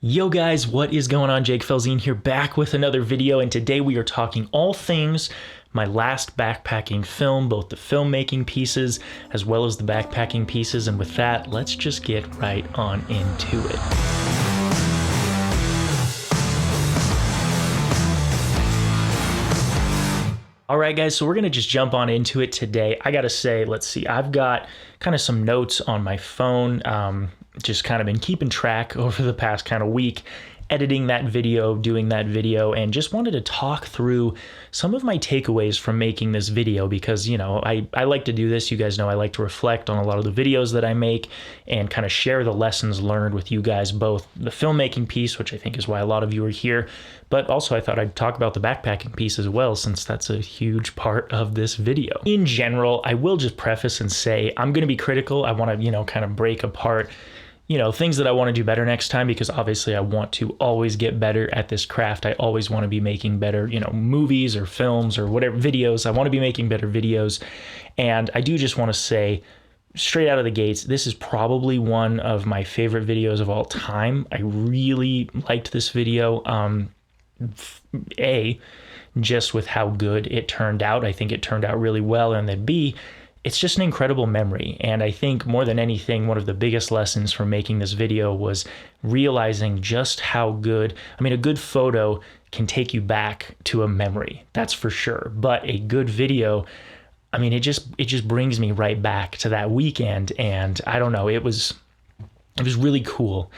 Yo guys, what is going on? Jake Felzine here, back with another video, and today we are talking all things my last backpacking film, both the filmmaking pieces as well as the backpacking pieces. And with that, let's just get right on into it. All right, guys, so we're going to just jump on into it today. I got to say, let's see, I've got kind of some notes on my phone, just kind of been keeping track over the past kind of week, editing that video, doing that video, and just wanted to talk through some of my takeaways from making this video because, you know, I like to do this. You guys know I like to reflect on a lot of the videos that I make and kind of share the lessons learned with you guys, both the filmmaking piece, which I think is why a lot of you are here, but also I thought I'd talk about the backpacking piece as well, since that's a huge part of this video. In general, I will just preface and say I'm going to be critical. I want to, you know, kind of break apart things that I want to do better next time, because obviously I want to always get better at this craft. I always want to be making better, movies or films or whatever, videos. I want to be making better videos. And I do just want to say straight out of the gates, this is probably one of my favorite videos of all time. I really liked this video. Just with how good it turned out. I think it turned out really well. And then B, it's just an incredible memory. And I think more than anything, one of the biggest lessons from making this video was realizing just how good, a good photo can take you back to a memory, that's for sure. But a good video, it just brings me right back to that weekend. And I don't know, it was really cool.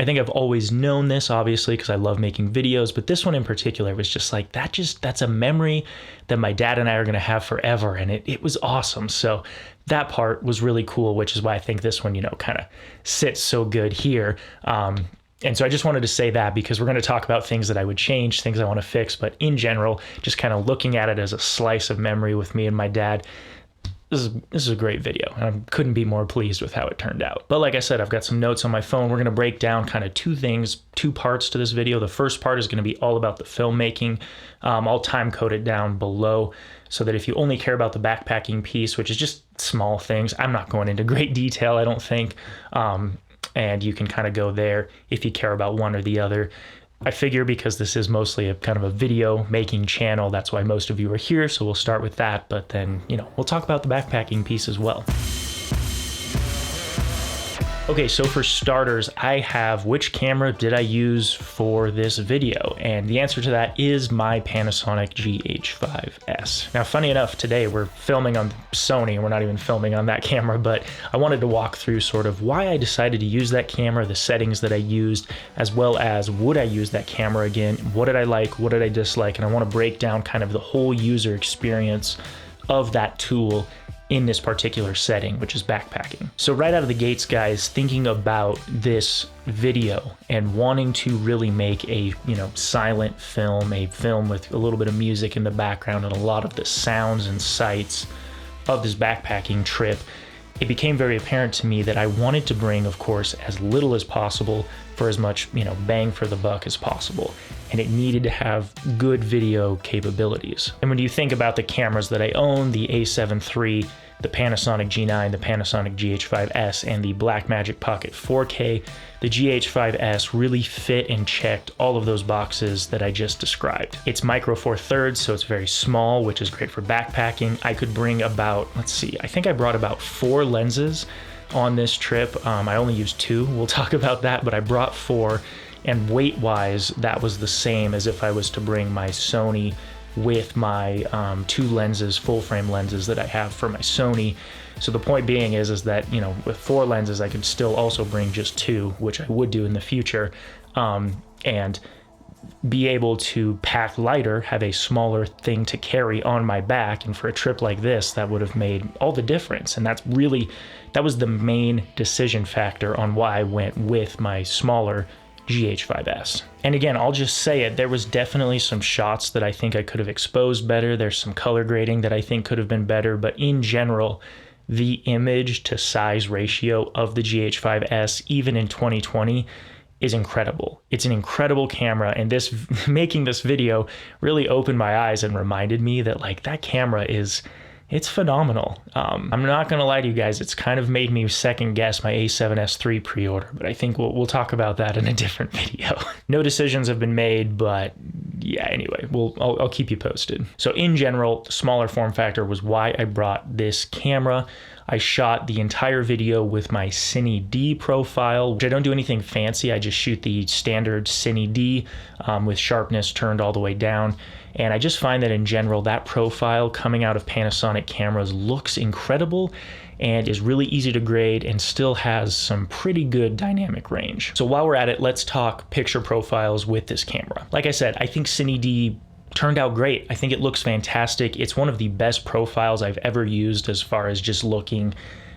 I think I've always known this, obviously, because I love making videos, but this one in particular was just like, that's a memory that my dad and I are going to have forever, and it was awesome. So that part was really cool, which is why I think this one, kind of sits so good here. And so I just wanted to say that, because we're going to talk about things that I would change, things I want to fix, but in general, just kind of looking at it as a slice of memory with me and my dad. This is a great video, and I couldn't be more pleased with how it turned out. But like I said, I've got some notes on my phone. We're going to break down kind of two parts to this video. The first part is going to be all about the filmmaking. I'll time code it down below so that if you only care about the backpacking piece, which is just small things, I'm not going into great detail, I don't think, and you can kind of go there if you care about one or the other. I figure because this is mostly a kind of a video making channel, that's why most of you are here. So we'll start with that, but then, we'll talk about the backpacking piece as well. Okay, so for starters, I have which camera did I use for this video? And the answer to that is my Panasonic GH5S. Now, funny enough, today we're filming on Sony and we're not even filming on that camera, but I wanted to walk through sort of why I decided to use that camera, the settings that I used, as well as would I use that camera again? What did I like? What did I dislike? And I want to break down kind of the whole user experience of that tool in this particular setting, which is backpacking. So right out of the gates, guys, thinking about this video and wanting to really make a, silent film, a film with a little bit of music in the background and a lot of the sounds and sights of this backpacking trip, it became very apparent to me that I wanted to bring, of course, as little as possible for as much, bang for the buck as possible. And it needed to have good video capabilities. And when you think about the cameras that I own, the A7 III, the Panasonic G9, the Panasonic GH5S, and the Blackmagic Pocket 4K, the GH5S really fit and checked all of those boxes that I just described. It's micro four thirds, so it's very small, which is great for backpacking. I could bring about, I think I brought about 4 lenses on this trip. I only used 2, we'll talk about that, but I brought 4. And weight-wise, that was the same as if I was to bring my Sony with my 2 lenses, full-frame lenses that I have for my Sony. So the point being is that, with 4 lenses, I could still also bring just 2, which I would do in the future, and be able to pack lighter, have a smaller thing to carry on my back. And for a trip like this, that would have made all the difference. And that was the main decision factor on why I went with my smaller GH5S. And again, I'll just say it, there was definitely some shots that I think I could have exposed better. There's some color grading that I think could have been better, but in general, the image to size ratio of the GH5S, even in 2020, is incredible. It's an incredible camera, and making this video really opened my eyes and reminded me that that camera is it's phenomenal. I'm not gonna lie to you guys, it's kind of made me second guess my A7S III pre-order, but I think we'll talk about that in a different video. No decisions have been made, but yeah, anyway, I'll keep you posted. So in general, smaller form factor was why I brought this camera. I shot the entire video with my Cine D profile, which I don't do anything fancy. I just shoot the standard Cine D with sharpness turned all the way down. And I just find that in general, that profile coming out of Panasonic cameras looks incredible and is really easy to grade and still has some pretty good dynamic range. So while we're at it, let's talk picture profiles with this camera. Like I said, I think Cine D turned out great. I think it looks fantastic. It's one of the best profiles I've ever used as far as just looking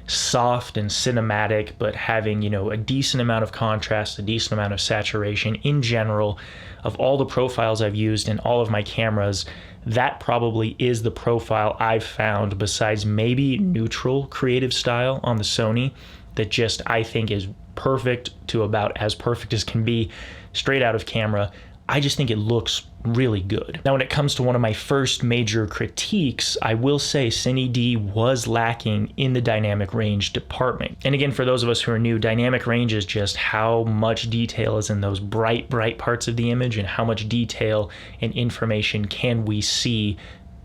soft and cinematic, but having, a decent amount of contrast, a decent amount of saturation. In general, of all the profiles I've used in all of my cameras, that probably is the profile I've found, besides maybe neutral creative style on the Sony, that just I think is perfect to about as perfect as can be straight out of camera. I just think it looks really good. Now, when it comes to one of my first major critiques, I will say Cine D was lacking in the dynamic range department. And again, for those of us who are new, dynamic range is just how much detail is in those bright parts of the image and how much detail and information can we see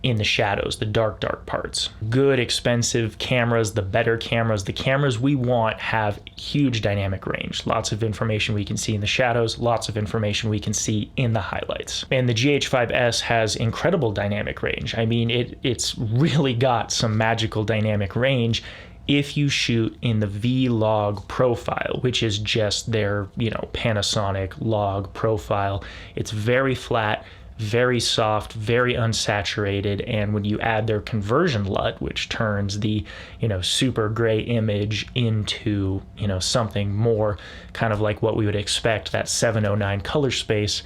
in the shadows, the dark parts. Good, expensive cameras, the better cameras, the cameras we want have huge dynamic range. Lots of information we can see in the shadows, lots of information we can see in the highlights. And the GH5S has incredible dynamic range. I mean, it's really got some magical dynamic range if you shoot in the V-Log profile, which is just their, Panasonic log profile. It's very flat, very soft, very unsaturated, and when you add their conversion LUT, which turns the super gray image into something more kind of like what we would expect, that 709 color space,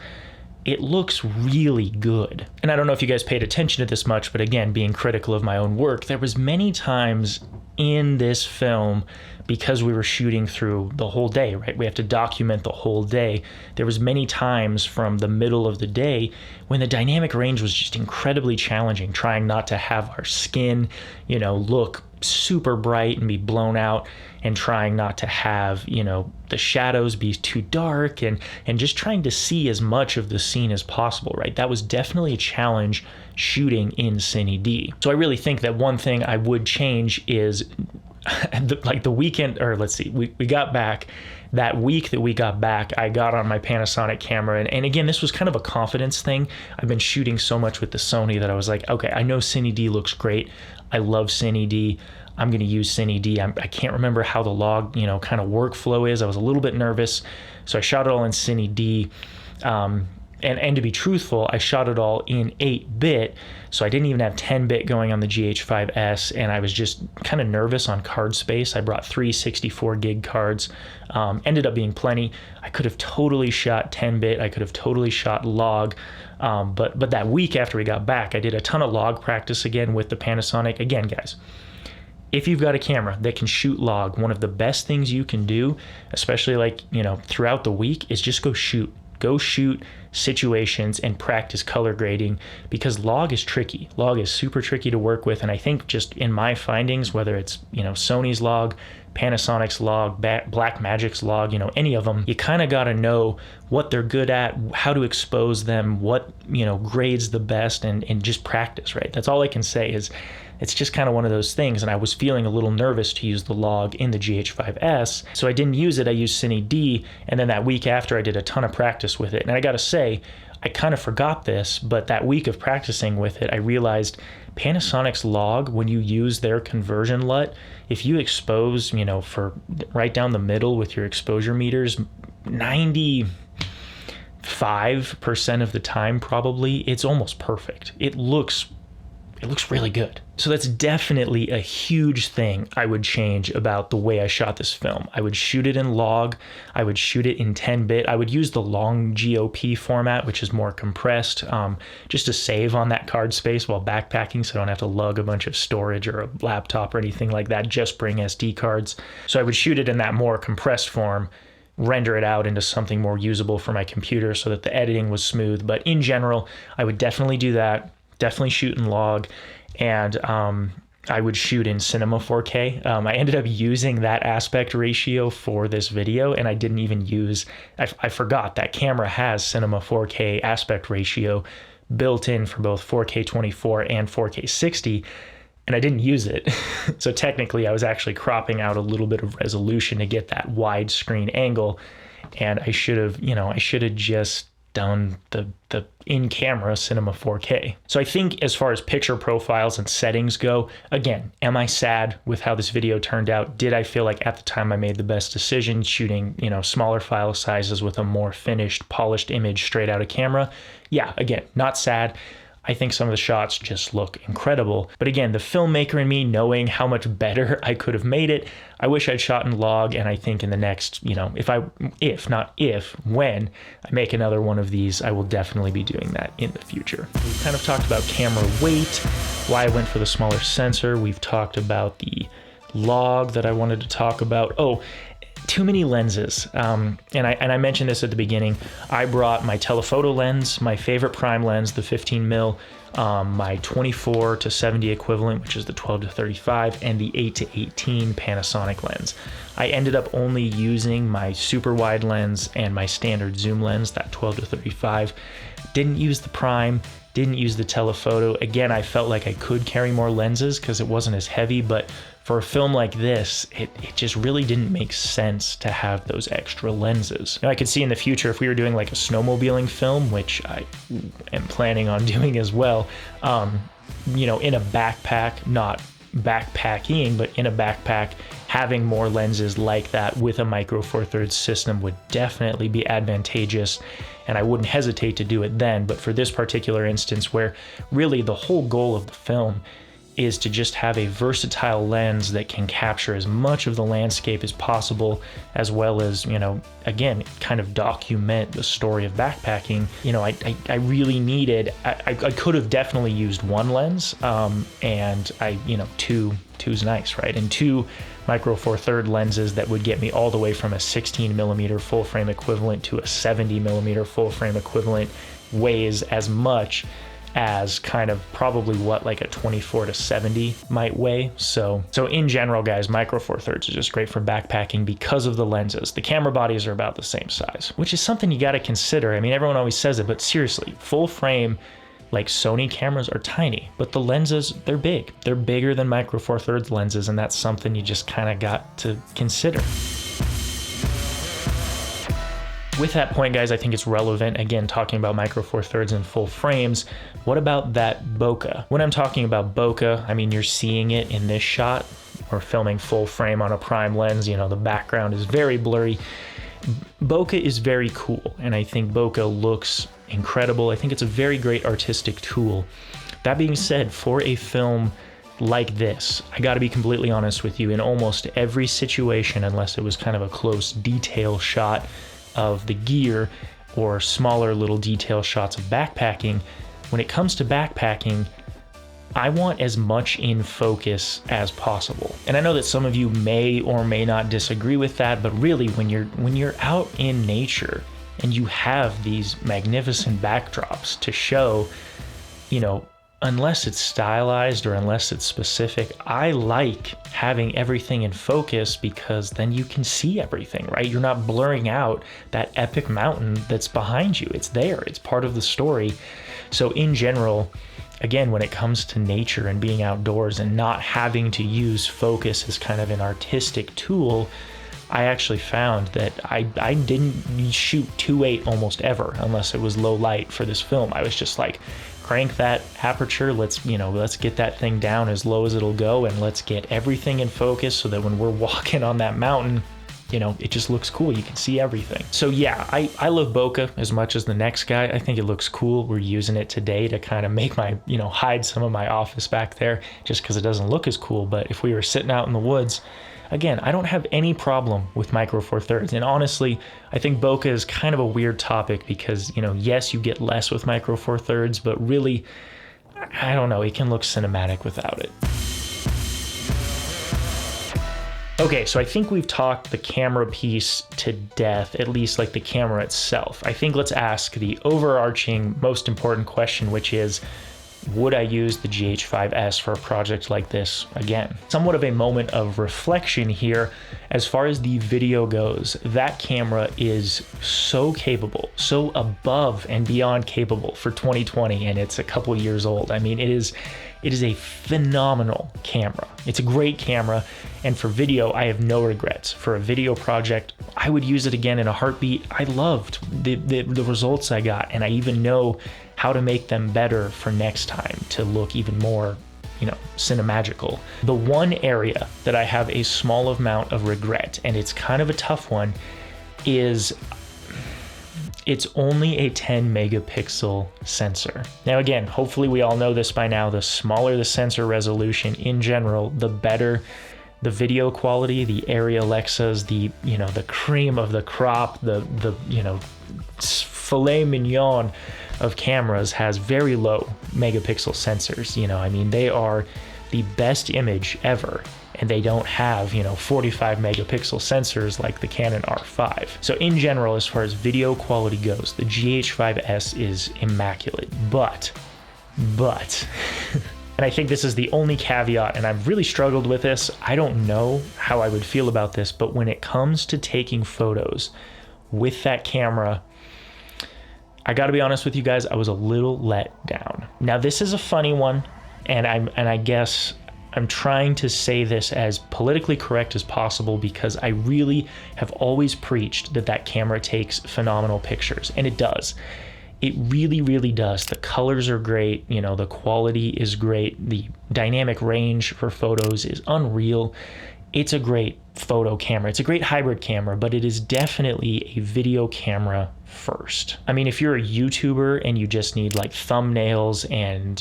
it looks really good. And I don't know if you guys paid attention to this much, but again, being critical of my own work, there was many times in this film, because we were shooting through the whole day, right? We have to document the whole day. There was many times from the middle of the day when the dynamic range was just incredibly challenging, trying not to have our skin, look super bright and be blown out, and trying not to have, the shadows be too dark, and just trying to see as much of the scene as possible, right? That was definitely a challenge shooting in Cine D. So I really think that one thing I would change is the weekend, or let's see, we got back. That week that we got back, I got on my Panasonic camera, and again, this was kind of a confidence thing. I've been shooting so much with the Sony that I was like, okay, I know Cine D looks great. I love Cine D. I'm going to use Cine D. I can't remember how the log, kind of workflow is. I was a little bit nervous, so I shot it all in Cine D. And to be truthful, I shot it all in 8-bit, so I didn't even have 10-bit going on the GH5S, and I was just kind of nervous on card space. I brought 3 64 gig cards, ended up being plenty. I could have totally shot 10-bit, I could have totally shot log, but that week after we got back, I did a ton of log practice again with the Panasonic. Again, guys, if you've got a camera that can shoot log, one of the best things you can do, especially throughout the week, is just go shoot. Go shoot situations and practice color grading, because log is tricky. Log is super tricky to work with, and I think just in my findings, whether it's Sony's log, Panasonic's log, Blackmagic's log, any of them, you kind of got to know what they're good at, how to expose them, what grades the best, and just practice, right? That's all I can say. Is it's just kind of one of those things, and I was feeling a little nervous to use the log in the GH5S, so I didn't use it. I used Cine D, and then that week after, I did a ton of practice with it. And I gotta say, I kind of forgot this, but that week of practicing with it, I realized Panasonic's log, when you use their conversion LUT, if you expose, for right down the middle with your exposure meters, 95% of the time probably, it's almost perfect. It looks really good. So that's definitely a huge thing I would change about the way I shot this film. I would shoot it in log. I would shoot it in 10-bit. I would use the long GOP format, which is more compressed, just to save on that card space while backpacking, so I don't have to lug a bunch of storage or a laptop or anything like that. Just bring SD cards. So I would shoot it in that more compressed form, render it out into something more usable for my computer so that the editing was smooth. But in general, I would definitely do that. Definitely shoot in log. And I would shoot in Cinema 4K. I ended up using that aspect ratio for this video, and I didn't even use, I forgot that camera has Cinema 4K aspect ratio built in for both 4K 24 and 4K 60, and I didn't use it. So technically I was actually cropping out a little bit of resolution to get that widescreen angle, and I should have just done the in-camera Cinema 4K. So I think as far as picture profiles and settings go, again, am I sad with how this video turned out? Did I feel like at the time I made the best decision shooting, smaller file sizes with a more finished, polished image straight out of camera? Yeah, again, not sad. I think some of the shots just look incredible. But again, the filmmaker in me, knowing how much better I could have made it, I wish I'd shot in log, and I think in the next, when I make another one of these, I will definitely be doing that in the future. We've kind of talked about camera weight, why I went for the smaller sensor. We've talked about the log that I wanted to talk about. Oh, too many lenses. And I mentioned this at the beginning. I brought my telephoto lens, my favorite prime lens, the 15mm, my 24 to 70 equivalent, which is the 12 to 35, and the 8 to 18 Panasonic lens. I ended up only using my super wide lens and my standard zoom lens, that 12 to 35. Didn't use the prime, didn't use the telephoto. Again, I felt like I could carry more lenses because it wasn't as heavy, but for a film like this, it just really didn't make sense to have those extra lenses. Now, I could see in the future if we were doing like a snowmobiling film, which I am planning on doing as well, in a backpack, not backpacking, but in a backpack, having more lenses like that with a micro four thirds system would definitely be advantageous, and I wouldn't hesitate to do it then. But for this particular instance, where really the whole goal of the film is to just have a versatile lens that can capture as much of the landscape as possible, as well as, again, kind of document the story of backpacking. I really needed, I could have definitely used one lens, and two's nice, right? And two micro four third lenses that would get me all the way from a 16mm full frame equivalent to a 70mm full frame equivalent weighs as much as kind of probably what like a 24 to 70 might weigh. So in general, guys, micro four thirds is just great for backpacking because of the lenses. The camera bodies are about the same size, which is something you got to consider. I mean, everyone always says it, but seriously, full frame like Sony cameras are tiny, but the lenses, they're big. They're bigger than micro four thirds lenses, and that's something you just kind of got to consider. With that point, guys, I think it's relevant, again, talking about micro four thirds and full frames. What about that bokeh? When I'm talking about bokeh, I mean, you're seeing it in this shot. We're filming full frame on a prime lens. The background is very blurry. Bokeh is very cool, and I think bokeh looks incredible. I think it's a very great artistic tool. That being said, for a film like this, I got to be completely honest with you, in almost every situation, unless it was kind of a close detail shot of the gear or smaller little detail shots of backpacking, when it comes to backpacking, I want as much in focus as possible. And I know that some of you may or may not disagree with that, but really when you're out in nature and you have these magnificent backdrops to show, unless it's stylized or unless it's specific, I like having everything in focus because then you can see everything, right? You're not blurring out that epic mountain that's behind you. It's there, it's part of the story. So in general, again, when it comes to nature and being outdoors and not having to use focus as kind of an artistic tool, I actually found that I didn't shoot 2.8 almost ever unless it was low light for this film. I was just like, crank that aperture, let's get that thing down as low as it'll go, and let's get everything in focus so that when we're walking on that mountain, it just looks cool. You can see everything. So yeah, I love bokeh as much as the next guy. I think it looks cool. We're using it today to kind of make my, hide some of my office back there just because it doesn't look as cool. But if we were sitting out in the woods, again, I don't have any problem with micro four thirds. And honestly, I think bokeh is kind of a weird topic because, yes, you get less with micro four thirds, but really, I don't know, it can look cinematic without it. Okay, so I think we've talked the camera piece to death, at least like the camera itself. I think let's ask the overarching, most important question, which is, would I use the GH5S for a project like this again? Somewhat of a moment of reflection here. As far as the video goes, that camera is so capable, so above and beyond capable for 2020, and it's a couple years old. I mean, it is a phenomenal camera. It's a great camera, and for video, I have no regrets. For a video project, I would use it again in a heartbeat. I loved the results I got, and I even know how to make them better for next time to look even more, cinemagical. The one area that I have a small amount of regret, and it's kind of a tough one, is it's only a 10 megapixel sensor. Now again, hopefully we all know this by now, the smaller the sensor resolution in general, the better the video quality, the Arri Alexas, the cream of the crop, the filet mignon of cameras has very low megapixel sensors. They are the best image ever, and they don't have 45 megapixel sensors like the Canon R5. So in general, as far as video quality goes, the GH5S is immaculate, but and I think this is the only caveat, and I've really struggled with this. I don't know how I would feel about this, but when it comes to taking photos with that camera, I gotta be honest with you guys, I was a little let down. Now this is a funny one, and I guess I'm trying to say this as politically correct as possible, because I really have always preached that camera takes phenomenal pictures, and it does. It really, really does. The colors are great, the quality is great, the dynamic range for photos is unreal. It's a great photo camera. It's a great hybrid camera, but it is definitely a video camera first. I mean, if you're a YouTuber and you just need like thumbnails and,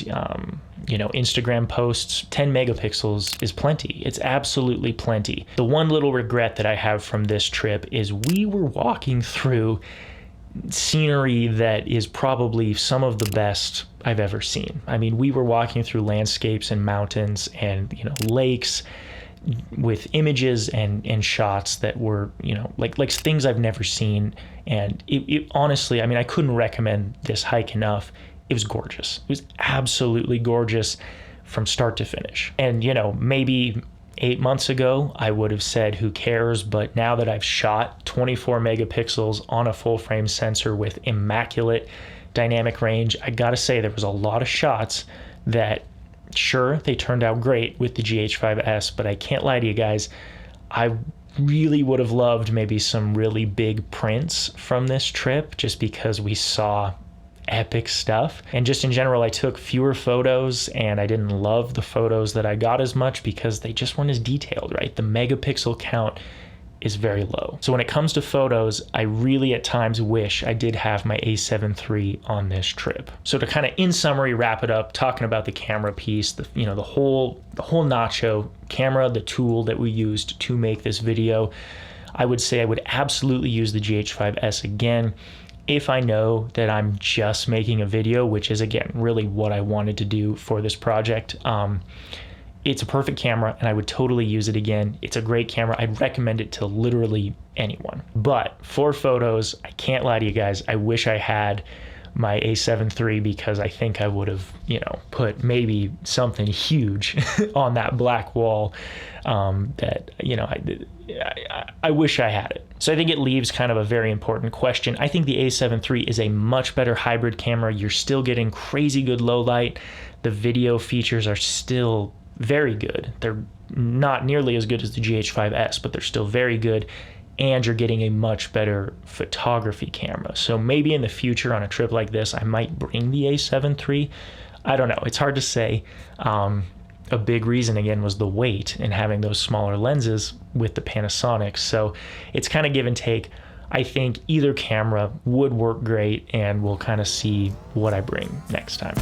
Instagram posts, 10 megapixels is plenty. It's absolutely plenty. The one little regret that I have from this trip is we were walking through scenery that is probably some of the best I've ever seen. I mean, we were walking through landscapes and mountains and, lakes with images and shots that were, like things I've never seen. And it honestly, I couldn't recommend this hike enough. It was gorgeous. It was absolutely gorgeous from start to finish. And, maybe 8 months ago, I would have said, who cares? But now that I've shot 24 megapixels on a full frame sensor with immaculate dynamic range, I gotta say there was a lot of shots that, sure, they turned out great with the GH5S, but I can't lie to you guys, I really would have loved maybe some really big prints from this trip, just because we saw epic stuff. And just in general, I took fewer photos, and I didn't love the photos that I got as much because they just weren't as detailed, right? The megapixel count is very low. So when it comes to photos, I really at times wish I did have my A7 III on this trip. So to kind of in summary wrap it up, talking about the camera piece, the whole Nacho camera, the tool that we used to make this video, I would say I would absolutely use the GH5S again. If I know that I'm just making a video, which is again really what I wanted to do for this project, it's a perfect camera and I would totally use it again. It's a great camera. I'd recommend it to literally anyone. But for photos, I can't lie to you guys, I wish I had my A7 III, because I think I would have, put maybe something huge on that black wall that, I wish I had it. So I think it leaves kind of a very important question. I think the A7 III is a much better hybrid camera. You're still getting crazy good low light. The video features are still very good. They're not nearly as good as the GH5S, but they're still very good. And you're getting a much better photography camera. So maybe in the future on a trip like this, I might bring the A7 III. I don't know. It's hard to say. A big reason, again, was the weight and having those smaller lenses with the Panasonic. So it's kind of give and take. I think either camera would work great, and we'll kind of see what I bring next time.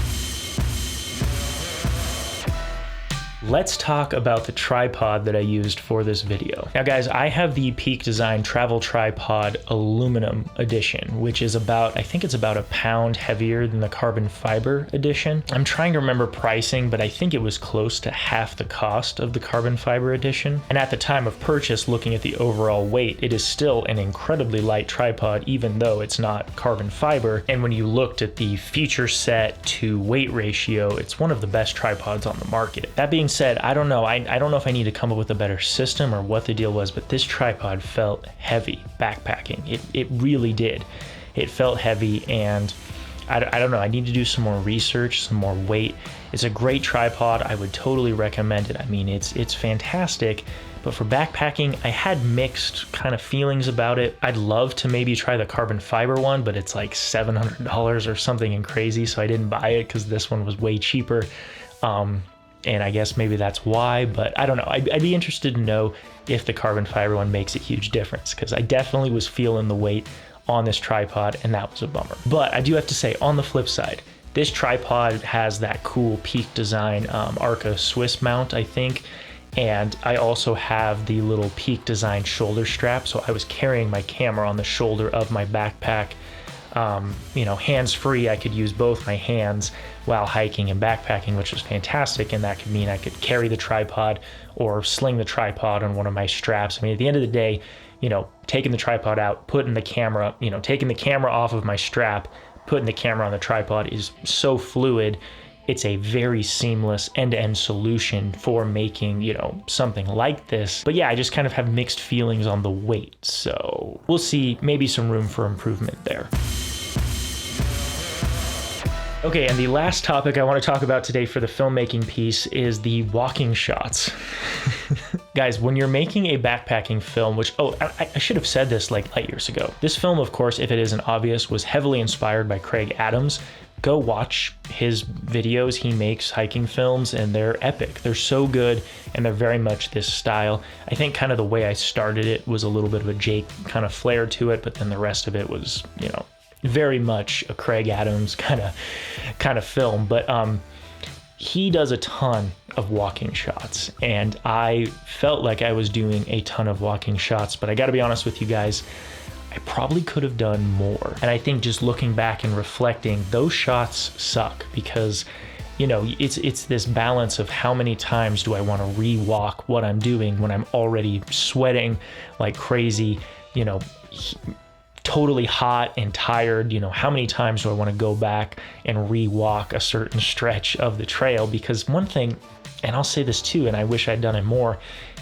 Let's talk about the tripod that I used for this video. Now guys, I have the Peak Design Travel Tripod Aluminum Edition, which is about, I think it's about a pound heavier than the carbon fiber edition. I'm trying to remember pricing, but I think it was close to half the cost of the carbon fiber edition. And at the time of purchase, looking at the overall weight, it is still an incredibly light tripod, even though it's not carbon fiber. And when you looked at the feature set to weight ratio, it's one of the best tripods on the market. That being said, I don't know. I don't know if I need to come up with a better system or what the deal was, but this tripod felt heavy backpacking. It really did. It felt heavy, and I don't know. I need to do some more research, some more weight. It's a great tripod. I would totally recommend it. I mean, it's fantastic. But for backpacking, I had mixed kind of feelings about it. I'd love to maybe try the carbon fiber one, but it's like $700 or something crazy, so I didn't buy it because this one was way cheaper. And I guess maybe that's why, but I don't know. I'd be interested to know if the carbon fiber one makes a huge difference, because I definitely was feeling the weight on this tripod, and that was a bummer. But I do have to say, on the flip side, this tripod has that cool Peak Design Arca Swiss mount, I think. And I also have the little Peak Design shoulder strap, so I was carrying my camera on the shoulder of my backpack. You know, hands-free, I could use both my hands while hiking and backpacking, which was fantastic. And that could mean I could carry the tripod or sling the tripod on one of my straps. I mean, at the end of the day, you know, taking the tripod out, putting the camera, you know, taking the camera off of my strap, putting the camera on the tripod is so fluid. It's a very seamless end-to-end solution for making, you know, something like this. But yeah, I just kind of have mixed feelings on the weight. So we'll see, maybe some room for improvement there. Okay, and the last topic I want to talk about today for the filmmaking piece is the walking shots. Guys, when you're making a backpacking film, which, I should have said this like light years ago. This film, of course, if it isn't obvious, was heavily inspired by Craig Adams. Go watch his videos. He makes hiking films, and they're epic. They're so good, and they're very much this style. I think kind of the way I started it was a little bit of a Jake kind of flair to it, but then the rest of it was, you know, very much a Craig Adams kind of film. But he does a ton of walking shots, and I felt like I was doing a ton of walking shots, but I got to be honest with you guys, I probably could have done more. And I think just looking back and reflecting, those shots suck because, you know, it's this balance of how many times do I want to re-walk what I'm doing when I'm already sweating like crazy, you know, totally hot and tired. You know, how many times do I want to go back and re-walk a certain stretch of the trail? Because one thing, and I'll say this too, and I wish I'd done it more,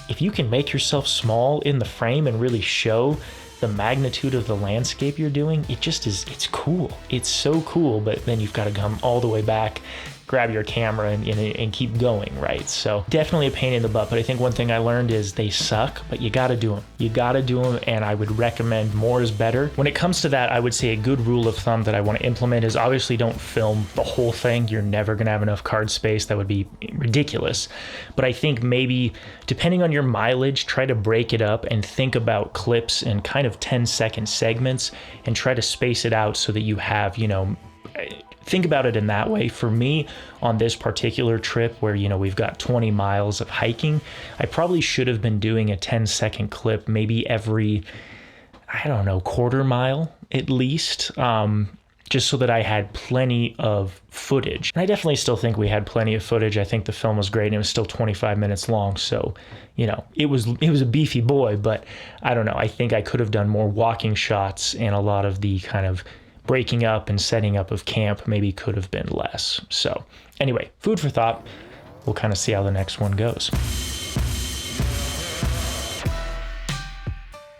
if you can make yourself small in the frame and really show the magnitude of the landscape you're doing, it just is, it's cool. It's so cool, but then you've got to come all the way back, grab your camera and keep going, right? So definitely a pain in the butt, but I think one thing I learned is they suck, but you got to do them. You got to do them, and I would recommend more is better. When it comes to that, I would say a good rule of thumb that I want to implement is obviously don't film the whole thing. You're never going to have enough card space. That would be ridiculous. But I think maybe depending on your mileage, try to break it up and think about clips in kind of 10-second segments and try to space it out so that you have, you know, think about it in that way. For me, on this particular trip where, you know, we've got 20 miles of hiking, I probably should have been doing a 10-second clip maybe every, I don't know, quarter mile at least, just so that I had plenty of footage. And I definitely still think we had plenty of footage. I think the film was great, and it was still 25 minutes long. So, you know, it was a beefy boy, but I don't know. I think I could have done more walking shots, and a lot of the kind of breaking up and setting up of camp maybe could have been less. So anyway, food for thought. We'll kind of see how the next one goes.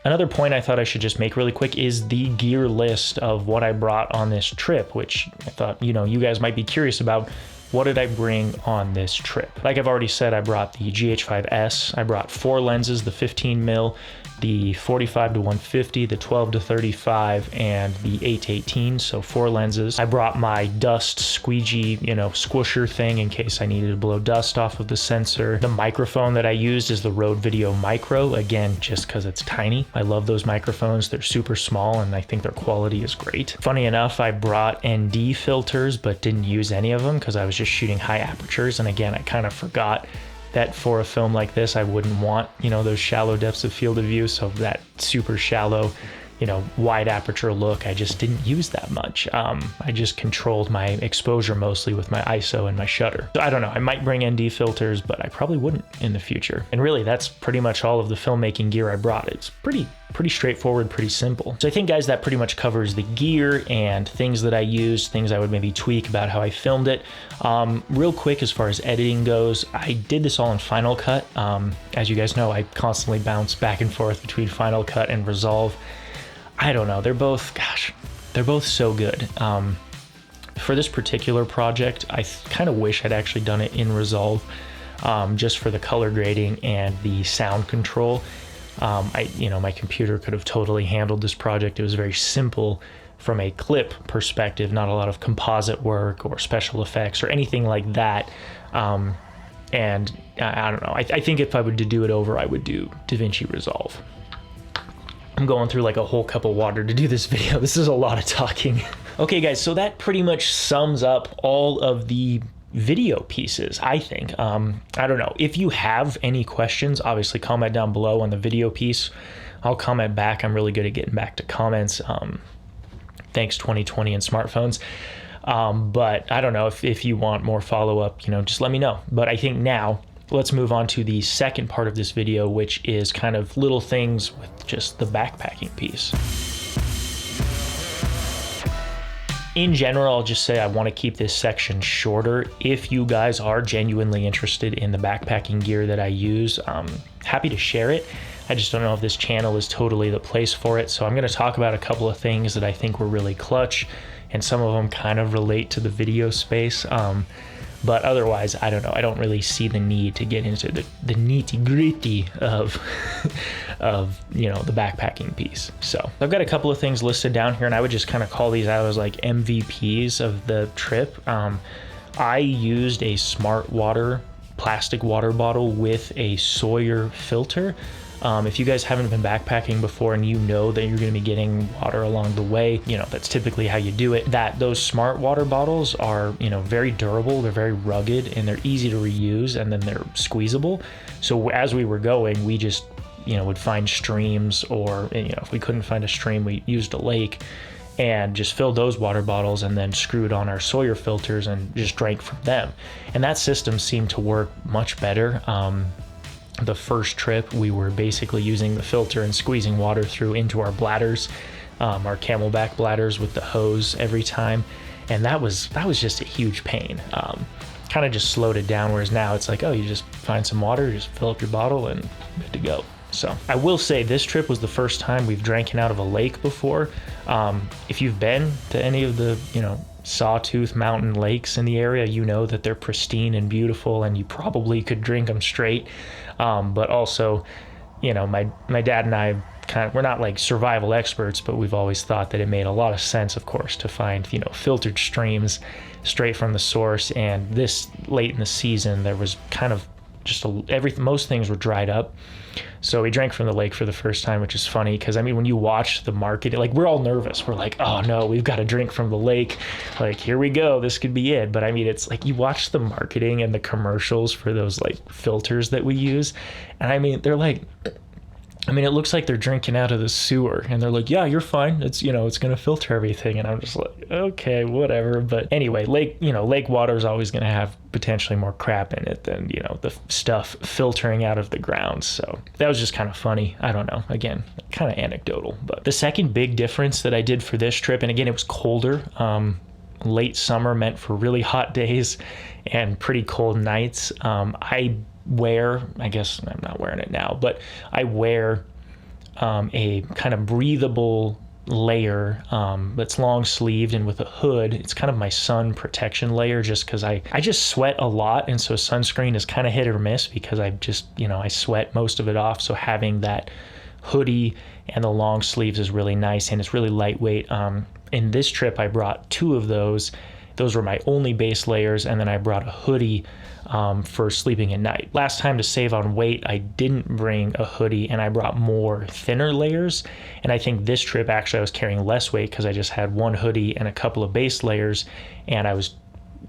Another point I thought I should just make really quick is the gear list of what I brought on this trip, which I thought, you know, you guys might be curious about. What did I bring on this trip? Like I've already said, I brought the GH5S. I brought 4 lenses, the 15mm, the 45 to 150, the 12 to 35, and the 8 to 18, so 4 lenses. I brought my dust squeegee, you know, squisher thing in case I needed to blow dust off of the sensor. The microphone that I used is the Rode Video Micro, again, just because it's tiny. I love those microphones. They're super small, and I think their quality is great. Funny enough, I brought ND filters, but didn't use any of them because I was just shooting high apertures, and again, I kind of forgot that for a film like this, I wouldn't want, you know, those shallow depths of field of view. So that super shallow, you know, wide aperture look, I just didn't use that much. I just controlled my exposure mostly with my ISO and my shutter. So I don't know, I might bring ND filters, but I probably wouldn't in the future. And really, that's pretty much all of the filmmaking gear I brought. It's pretty straightforward, pretty simple. So I think, guys, that pretty much covers the gear and things that I used, things I would maybe tweak about how I filmed it. Real quick, as far as editing goes, I did this all in Final Cut. As you guys know, I constantly bounce back and forth between Final Cut and Resolve. I don't know, they're both so good. For this particular project, I kind of wish I'd actually done it in Resolve, just for the color grading and the sound control. My computer could have totally handled this project. It was very simple from a clip perspective, not a lot of composite work or special effects or anything like that. And I don't know, I think if I were to do it over, I would do DaVinci Resolve. I'm going through like a whole cup of water to do this video. This is a lot of talking. Okay, guys, so that pretty much sums up all of the video pieces, I think. I don't know. If you have any questions, obviously comment down below on the video piece. I'll comment back. I'm really good at getting back to comments. Thanks 2020 and smartphones. But I don't know, if you want more follow-up, you know, just let me know. But I think now, let's move on to the second part of this video, which is kind of little things with just the backpacking piece. In general, I'll just say I want to keep this section shorter. If you guys are genuinely interested in the backpacking gear that I use, I'm happy to share it. I just don't know if this channel is totally the place for it. So I'm going to talk about a couple of things that I think were really clutch, and some of them kind of relate to the video space. But otherwise, I don't know. I don't really see the need to get into the nitty-gritty of you know, the backpacking piece. So I've got a couple of things listed down here, and I would just kind of call these out as like MVPs of the trip. I used a Smart Water plastic water bottle with a Sawyer filter. If you guys haven't been backpacking before and you know that you're going to be getting water along the way, you know, that's typically how you do it. Those Smart Water bottles are, you know, very durable, they're very rugged, and they're easy to reuse, and then they're squeezable. So as we were going, we just, you know, would find streams, or, you know, if we couldn't find a stream, we used a lake and just filled those water bottles and then screwed on our Sawyer filters and just drank from them. And that system seemed to work much better. The first trip, we were basically using the filter and squeezing water through into our bladders, our Camelback bladders with the hose every time. And that was just a huge pain. Kind of just slowed it down, whereas now it's like, oh, you just find some water, just fill up your bottle and good to go. So I will say this trip was the first time we've drank out of a lake before. If you've been to any of the, you know, Sawtooth Mountain lakes in the area, you know that they're pristine and beautiful, and you probably could drink them straight. But also, you know, my dad and I we're not like survival experts, but we've always thought that it made a lot of sense, of course, to find, you know, filtered streams straight from the source. And this late in the season, there was kind of just most things were dried up. So we drank from the lake for the first time, which is funny because, I mean, when you watch the market, like, we're all nervous. We're like, oh no, we've got to drink from the lake. Like, here we go, this could be it. But I mean, it's like you watch the marketing and the commercials for those like filters that we use. And I mean, they're like, I mean, it looks like they're drinking out of the sewer, and they're like, yeah, you're fine. It's, you know, it's going to filter everything. And I'm just like, okay, whatever. But anyway, lake water is always going to have potentially more crap in it than, you know, the stuff filtering out of the ground. So that was just kind of funny. I don't know. Again, kind of anecdotal. But the second big difference that I did for this trip, and again, it was colder. Late summer meant for really hot days and pretty cold nights. I guess I'm not wearing it now, but I wear a kind of breathable layer that's long sleeved and with a hood. It's kind of my sun protection layer, just because I just sweat a lot, and so sunscreen is kind of hit or miss because I just, you know, I sweat most of it off. So having that hoodie and the long sleeves is really nice, and it's really lightweight. In this trip, I brought 2 of those. Those were my only base layers, and then I brought a hoodie for sleeping at night. Last time, to save on weight, I didn't bring a hoodie, and I brought more thinner layers. And I think this trip, actually, I was carrying less weight because I just had 1 hoodie and a couple of base layers, and I was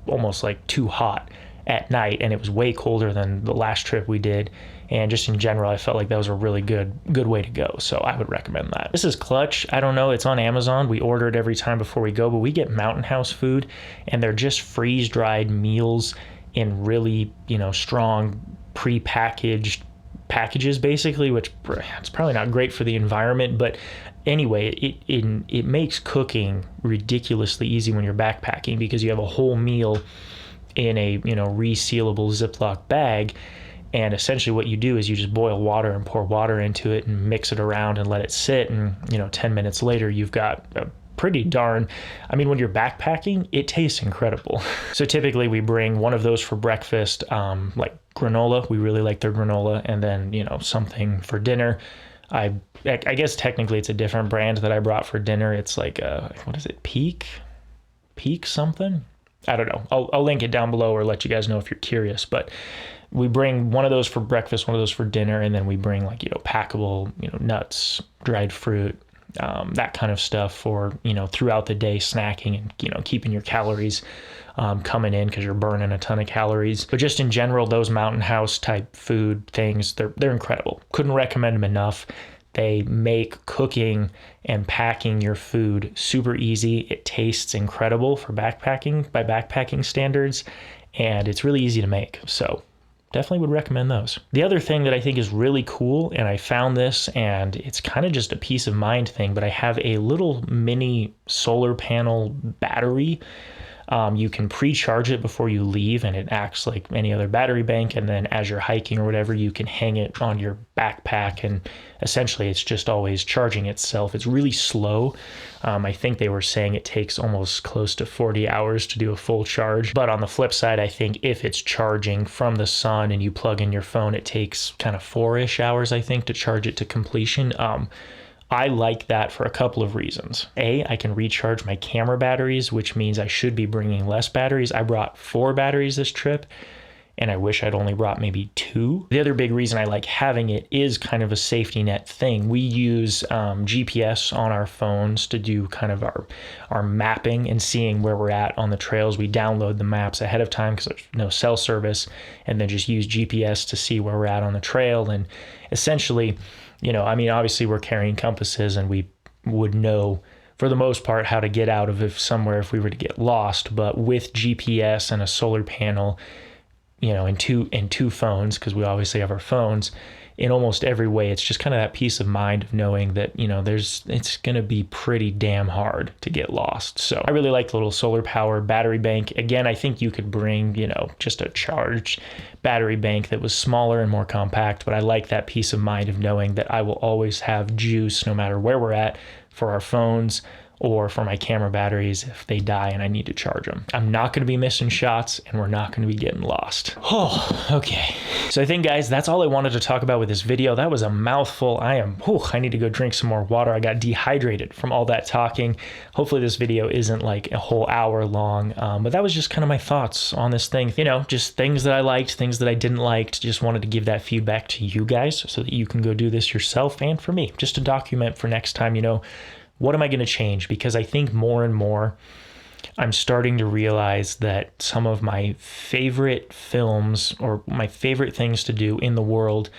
almost like too hot. at night, and it was way colder than the last trip we did. And just in general, I felt like that was a really good way to go. So I would recommend that. This is Clutch. I don't know. It's on Amazon. We order it every time before we go, but we get Mountain House food, and they're just freeze-dried meals in really, strong pre-packaged packages, basically, which it's probably not great for the environment. But anyway, it makes cooking ridiculously easy when you're backpacking, because you have a whole meal in a, resealable Ziploc bag. And essentially what you do is you just boil water and pour water into it and mix it around and let it sit. And, 10 minutes later, you've got a pretty darn, when you're backpacking, it tastes incredible. So typically we bring one of those for breakfast, like granola. We really like their granola. And then, something for dinner. I guess technically it's a different brand that I brought for dinner. It's like, what is it? Peak something? I don't know. I'll link it down below or let you guys know if you're curious. But we bring one of those for breakfast, one of those for dinner, and then we bring packable, nuts, dried fruit, that kind of stuff for, throughout the day snacking and, keeping your calories coming in, because you're burning a ton of calories. But just in general, those Mountain House type food things, they're incredible. Couldn't recommend them enough. They make cooking and packing your food super easy. It tastes incredible for backpacking by backpacking standards, and it's really easy to make. So definitely would recommend those. The other thing that I think is really cool, and I found this, and it's kind of just a peace of mind thing, but I have a little mini solar panel battery. You can pre-charge it before you leave, and it acts like any other battery bank. And then as you're hiking or whatever, you can hang it on your backpack, and essentially it's just always charging itself. It's really slow. I think they were saying it takes almost close to 40 hours to do a full charge. But on the flip side, I think if it's charging from the sun and you plug in your phone, it takes kind of 4-ish hours, I think, to charge it to completion. I like that for a couple of reasons. A, I can recharge my camera batteries, which means I should be bringing less batteries. I brought 4 batteries this trip, and I wish I'd only brought maybe 2. The other big reason I like having it is kind of a safety net thing. We use GPS on our phones to do kind of our mapping and seeing where we're at on the trails. We download the maps ahead of time because there's no cell service, and then just use GPS to see where we're at on the trail. And essentially, obviously we're carrying compasses, and we would know for the most part how to get out of somewhere if we were to get lost. But with GPS and a solar panel, and two phones, because we obviously have our phones, in almost every way, it's just kind of that peace of mind of knowing that, it's going to be pretty damn hard to get lost. So I really like the little solar power battery bank. Again, I think you could bring, just a charged battery bank that was smaller and more compact, but I like that peace of mind of knowing that I will always have juice no matter where we're at for our phones or for my camera batteries if they die and I need to charge them. I'm not going to be missing shots, and we're not going to be getting lost. Oh, okay. So I think, guys, that's all I wanted to talk about with this video. That was a mouthful. I need to go drink some more water. I got dehydrated from all that talking. Hopefully this video isn't like a whole hour long, but that was just kind of my thoughts on this thing. Just things that I liked, things that I didn't like. Just wanted to give that feedback to you guys so that you can go do this yourself, and for me, just to document for next time, what am I going to change? Because I think more and more I'm starting to realize that some of my favorite films or my favorite things to do in the world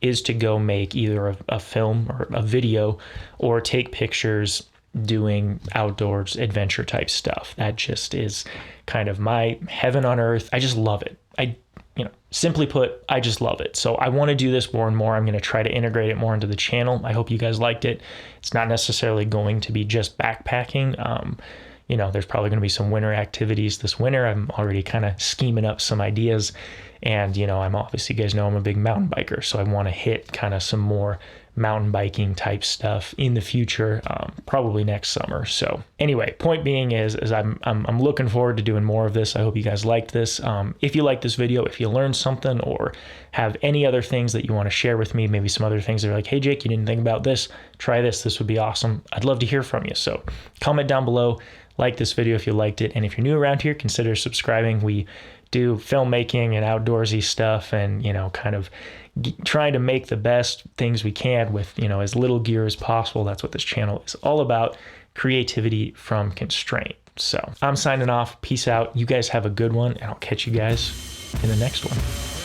is to go make either a film or a video or take pictures doing outdoors adventure type stuff. That just is kind of my heaven on earth. I just love it. Simply put, I just love it. So I want to do this more and more. I'm going to try to integrate it more into the channel. I hope you guys liked it. It's not necessarily going to be just backpacking. There's probably going to be some winter activities this winter. I'm already kind of scheming up some ideas. And, I'm obviously, you guys know I'm a big mountain biker. So I want to hit kind of some more mountain biking type stuff in the future, probably next summer. So anyway, point being is I'm looking forward to doing more of this. I hope you guys liked this. If you liked this video, if you learned something or have any other things that you want to share with me, maybe some other things that are like, hey Jake, you didn't think about this, try this. This would be awesome. I'd love to hear from you. So comment down below, like this video if you liked it. And if you're new around here, consider subscribing. We do filmmaking and outdoorsy stuff, and kind of trying to make the best things we can with as little gear as possible. That's what this channel is all about, creativity from constraint. So I'm signing off. Peace out. You guys have a good one, and I'll catch you guys in the next one.